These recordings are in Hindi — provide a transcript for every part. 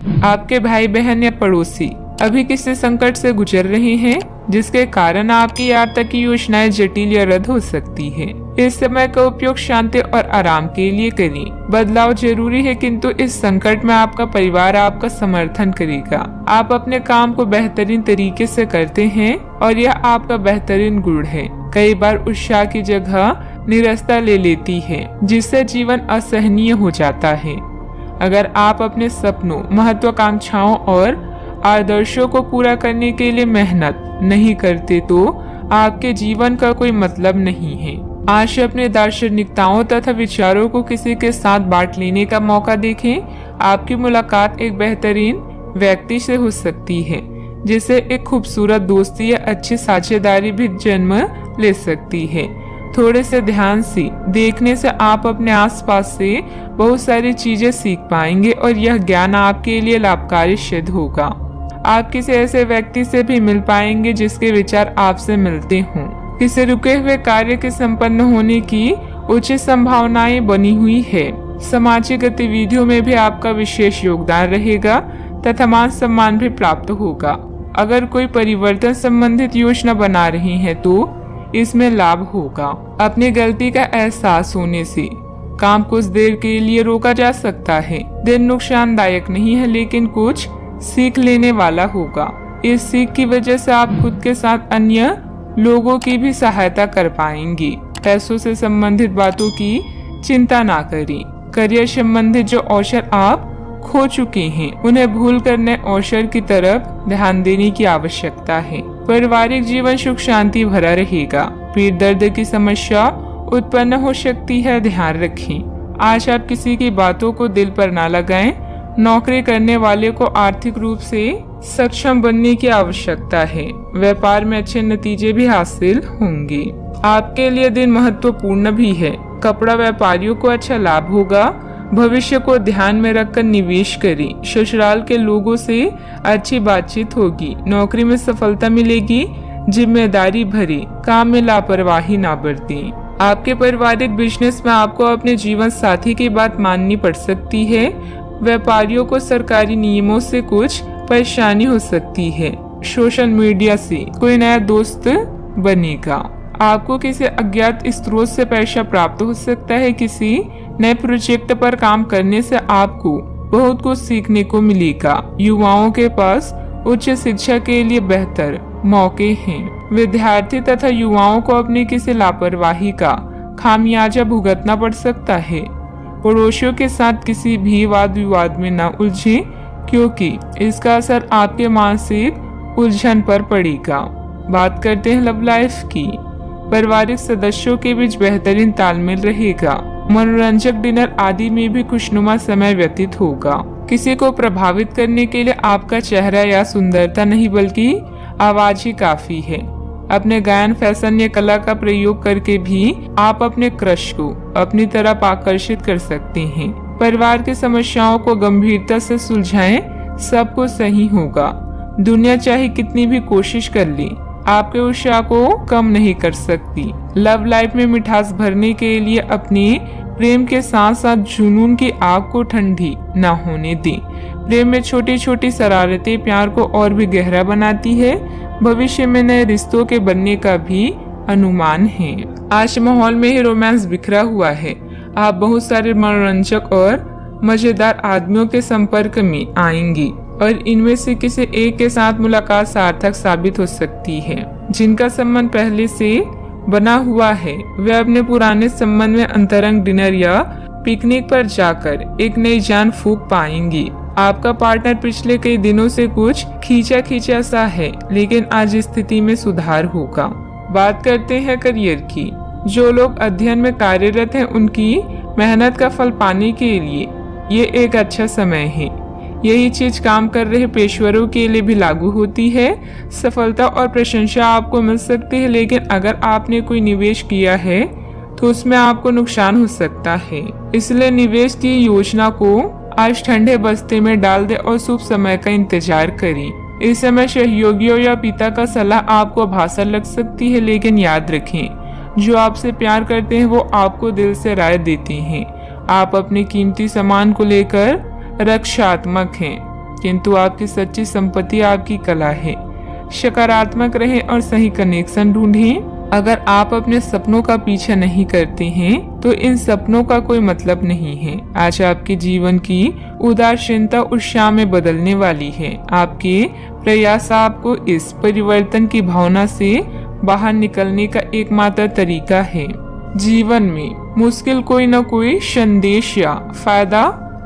आपके भाई बहन या पड़ोसी अभी किसी संकट से गुजर रहे हैं, जिसके कारण आपकी यात्रा की योजनाएं जटिल या रद्द हो सकती है। इस समय का उपयोग शांति और आराम के लिए करें। बदलाव जरूरी है, किंतु इस संकट में आपका परिवार आपका समर्थन करेगा। आप अपने काम को बेहतरीन तरीके से करते हैं और यह आपका बेहतरीन गुण है। कई बार उत्साह की जगह निराशा ले लेती है, जिससे जीवन असहनीय हो जाता है। अगर आप अपने सपनों, महत्वाकांक्षाओं और आदर्शों को पूरा करने के लिए मेहनत नहीं करते तो आपके जीवन का कोई मतलब नहीं है। आज अपने दार्शनिकताओं तथा विचारों को किसी के साथ बांट लेने का मौका देखें। आपकी मुलाकात एक बेहतरीन व्यक्ति से हो सकती है, जिसे एक खूबसूरत दोस्ती या अच्छी साझेदारी भी जन्म ले सकती है। थोड़े से ध्यान से देखने से आप अपने आसपास से बहुत सारी चीजें सीख पाएंगे और यह ज्ञान आपके लिए लाभकारी सिद्ध होगा। आप किसी ऐसे व्यक्ति से भी मिल पाएंगे जिसके विचार आपसे मिलते हों। किसी रुके हुए कार्य के संपन्न होने की उचित संभावनाएं बनी हुई है। सामाजिक गतिविधियों में भी आपका विशेष योगदान रहेगा तथा मान सम्मान भी प्राप्त होगा। अगर कोई परिवर्तन संबंधित योजना बना रही है तो इसमें लाभ होगा। अपनी गलती का एहसास होने से काम कुछ देर के लिए रोका जा सकता है। दिन नुकसानदायक नहीं है, लेकिन कुछ सीख लेने वाला होगा। इस सीख की वजह से आप खुद के साथ अन्य लोगों की भी सहायता कर पाएंगे। पैसों से संबंधित बातों की चिंता ना करें। करियर संबंधित जो अवसर आप खो चुके हैं, उन्हें भूल कर नए अवसर की तरफ ध्यान देने की आवश्यकता है। पारिवारिक जीवन सुख शांति भरा रहेगा। पीठ दर्द की समस्या उत्पन्न हो सकती है, ध्यान रखें। आज आप किसी की बातों को दिल पर ना लगाएं। नौकरी करने वाले को आर्थिक रूप से सक्षम बनने की आवश्यकता है। व्यापार में अच्छे नतीजे भी हासिल होंगे। आपके लिए दिन महत्वपूर्ण भी है। कपड़ा व्यापारियों को अच्छा लाभ होगा। भविष्य को ध्यान में रखकर निवेश करें। ससुराल के लोगों से अच्छी बातचीत होगी। नौकरी में सफलता मिलेगी। जिम्मेदारी भरे काम में लापरवाही ना बरतें। आपके पारिवारिक बिजनेस में आपको अपने जीवन साथी की बात माननी पड़ सकती है। व्यापारियों को सरकारी नियमों से कुछ परेशानी हो सकती है। सोशल मीडिया से कोई नया दोस्त बनेगा। आपको किसी अज्ञात स्रोत से पैसा प्राप्त हो सकता है। किसी नए प्रोजेक्ट पर काम करने से आपको बहुत कुछ सीखने को मिलेगा। युवाओं के पास उच्च शिक्षा के लिए बेहतर मौके हैं। विद्यार्थी तथा युवाओं को अपनी किसी लापरवाही का खामियाजा भुगतना पड़ सकता है। पड़ोसियों के साथ किसी भी वाद विवाद में न उलझें, क्योंकि इसका असर आपके मानसिक उलझन पर पड़ेगा। बात करते हैं लव लाइफ की। पारिवारिक सदस्यों के बीच बेहतरीन तालमेल रहेगा। मनोरंजक डिनर आदि में भी खुशनुमा समय व्यतीत होगा। किसी को प्रभावित करने के लिए आपका चेहरा या सुंदरता नहीं, बल्कि आवाज ही काफी है। अपने गायन, फैशन या कला का प्रयोग करके भी आप अपने क्रश को अपनी तरफ आकर्षित कर सकते हैं। परिवार की समस्याओं को गंभीरता से सुलझाएं, सब कुछ सही होगा। दुनिया चाहे कितनी भी कोशिश कर ले, आपके उत्साह को कम नहीं कर सकती। लव लाइफ में मिठास भरने के लिए अपने प्रेम के साथ साथ जुनून की आग को ठंडी न होने दें। प्रेम में छोटी छोटी शरारतें प्यार को और भी गहरा बनाती है। भविष्य में नए रिश्तों के बनने का भी अनुमान है। आज माहौल में ही रोमांस बिखरा हुआ है। आप बहुत सारे मनोरंजक और मजेदार आदमियों के संपर्क में आएंगी और इनमें से किसी एक के साथ मुलाकात सार्थक साबित हो सकती है। जिनका संबंध पहले से बना हुआ है, वे अपने पुराने संबंध में अंतरंग डिनर या पिकनिक पर जाकर एक नई जान फूंक पाएंगी। आपका पार्टनर पिछले कई दिनों से कुछ खींचा सा है, लेकिन आज स्थिति में सुधार होगा। बात करते हैं करियर की। जो लोग अध्ययन में कार्यरत हैं, उनकी मेहनत का फल पाने के लिए ये एक अच्छा समय है। यही चीज काम कर रहे पेशेवरों के लिए भी लागू होती है। सफलता और प्रशंसा आपको मिल सकती है, लेकिन अगर आपने कोई निवेश किया है तो उसमें आपको नुकसान हो सकता है। इसलिए निवेश की योजना को आज ठंडे बस्ते में डाल दे और शुभ समय का इंतजार करें। इस समय सहयोगियों या पिता का सलाह आपको भाषा लग सकती है, लेकिन याद रखें, जो आपसे प्यार करते हैं वो आपको दिल से राय देते हैं। आप अपने कीमती सामान को लेकर रक्षात्मक हैं। किंतु आपकी सच्ची संपत्ति आपकी कला है। सकारात्मक रहें और सही कनेक्शन ढूंढें। अगर आप अपने सपनों का पीछा नहीं करते हैं तो इन सपनों का कोई मतलब नहीं है। आज आपके जीवन की उदासीनता उत्साह में बदलने वाली है। आपके प्रयास आपको इस परिवर्तन की भावना से बाहर निकलने का एकमात्र तरीका है। जीवन में मुश्किल कोई न कोई संदेश या फायदा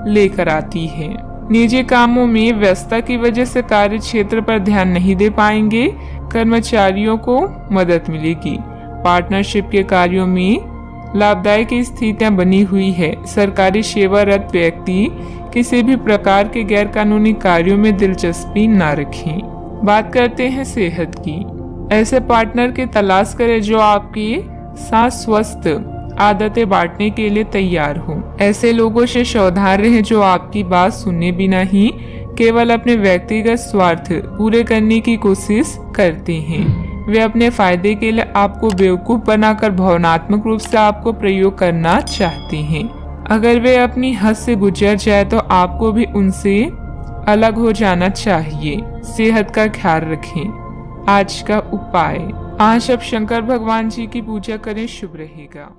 लेकर आती है। निजी कामों में व्यस्तता की वजह से कार्य क्षेत्र पर ध्यान नहीं दे पाएंगे। कर्मचारियों को मदद मिलेगी। पार्टनरशिप के कार्यों में लाभदायक स्थितियां बनी हुई है। सरकारी सेवारत व्यक्ति किसी भी प्रकार के गैर कानूनी कार्यों में दिलचस्पी न रखें। बात करते हैं सेहत की। ऐसे पार्टनर की तलाश करें जो आपकी साथ स्वस्थ आदतें बांटने के लिए तैयार हो। ऐसे लोगों से सावधान रहें जो आपकी बात सुने बिना ही केवल अपने व्यक्तिगत स्वार्थ पूरे करने की कोशिश करते हैं। वे अपने फायदे के लिए आपको बेवकूफ बनाकर भावनात्मक रूप से आपको प्रयोग करना चाहते हैं। अगर वे अपनी हद से गुजर जाए तो आपको भी उनसे अलग हो जाना चाहिए। सेहत का ख्याल रखें। आज का उपाय, आज आप शंकर भगवान जी की पूजा करें, शुभ रहेगा।